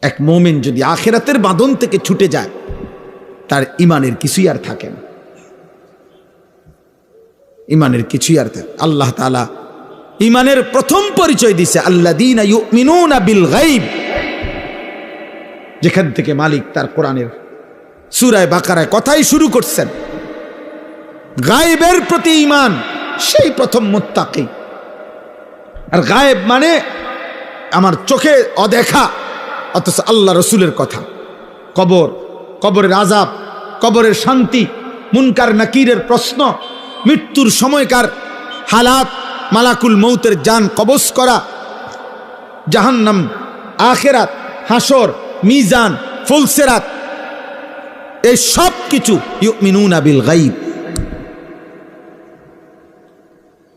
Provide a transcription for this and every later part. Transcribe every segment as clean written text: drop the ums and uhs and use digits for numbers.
এক মুমিন যদি আখিরাতের বাঁধন থেকে ছুটে যায় তার ঈমানের কিছুই আর থাকে না, ঈমানের কিছুই আর থাকে। আল্লাহ তাআলা ঈমানের প্রথম পরিচয় দিয়েছে আল্লাযীনা ইউমিনুনা বিল গায়ব, যেখান থেকে মালিক তার কোরআনের সূরা বাকারায় কথাই শুরু করছেন। গায়েবের প্রতি ঈমান, সেই প্রথম মুত্তাকি। আর গায়েব মানে আমার চোখে অদেখা, অথচ আল্লাহ রসুলের কথা। কবর, কবরের আযাব, কবরের শান্তি, মুনকার নাকিরের প্রশ্ন, মৃত্যুর সময়কার হালাত, মালাকুল মৌতের জান কবজ করা, জাহান্নাম, আখিরাত, হাসর, মিজান, ফুলসিরাত, এই সব কিছু ইউমিনুনা বিল গায়ব।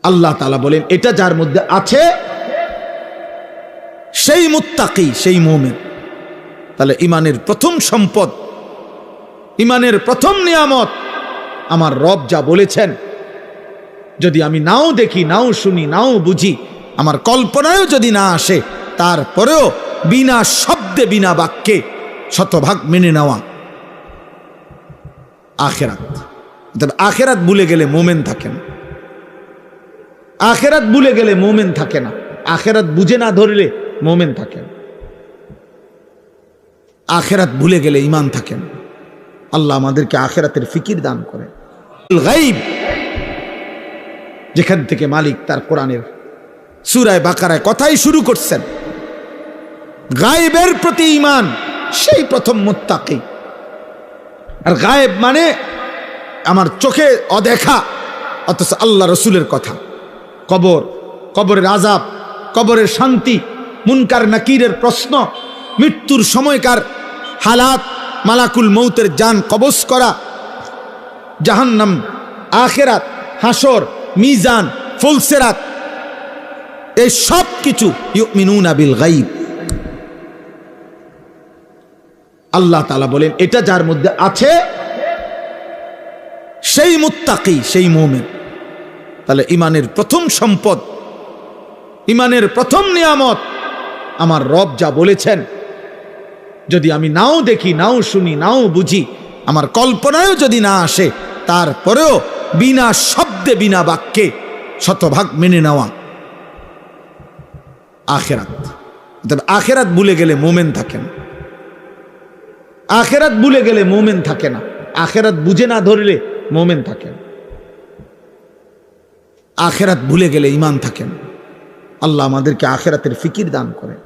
আল্লাহ তাআলা বলেন এটা যার মধ্যে আছে সেই মুত্তাকি, সেই মুমিন। তাহলে ঈমানের প্রথম সম্পদ, ঈমানের প্রথম নিয়ামত আমার রব যা বলেছেন, যদি আমি নাও দেখি, নাও শুনি, নাও বুঝি, আমার কল্পনায়ও যদি না আসে, তারপরেও বিনা শব্দে, বিনা বাক্যে শতভাগ মেনে নেওয়া আখিরাত। তবে আখিরাত ভুলে গেলে মুমিন থাকে না, আখিরাত ভুলে গেলে মুমিন থাকে না, আখিরাত বুঝে না ধরলে মুমিন থাকে না, আখিরাত ভুলে গেলে ঈমান থাকে না। আল্লাহ আমাদেরকে আখিরাতের ফিকির দান করে। গায়ব, যেখান থেকে মালিক তার কোরআনের সূরা বাকারায় কথাই শুরু করছেন। গায়েবের প্রতি ঈমান, সেই প্রথম মুত্তাকি। আর গায়েব মানে আমার চোখে অদেখা, অথচ আল্লাহ রসুলের কথা। কবর, কবরের আযাব, কবরের শান্তি, মুনকার নাকিরের প্রশ্ন, মৃত্যুর সময়কার হালাত, মালাকুল মৌতের জান কবজ করা, জাহান্নাম, আখিরাত, হাসর, মিজান, ফুলসিরাত, এই সব কিছু ইউমিনুনা বিল গায়ব। আল্লাহ তাআলা বলেন এটা যার মধ্যে আছে সেই মুত্তাকি, সেই মুমিন। তাহলে ঈমানের প্রথম সম্পদ, ঈমানের প্রথম নিয়ামত আমার রব যা বলেছেন, যদি আমি নাও দেখি, নাও শুনি, নাও বুঝি, আমার কল্পনায়ও যদি না আসে, তারপরেও বিনা শব্দে, বিনা বাক্যে শতভাগ মেনে নেওয়া আখিরাত। তবে আখিরাত ভুলে গেলে মুমিন থাকে না, আখিরাত ভুলে গেলে মুমিন থাকে না, আখিরাত বুঝে না ধরলে মুমিন থাকে না, আখিরাত ভুলে গেলে ঈমান থাকে না। আল্লাহ আমাদেরকে আখিরাতের ফিকির দান করে।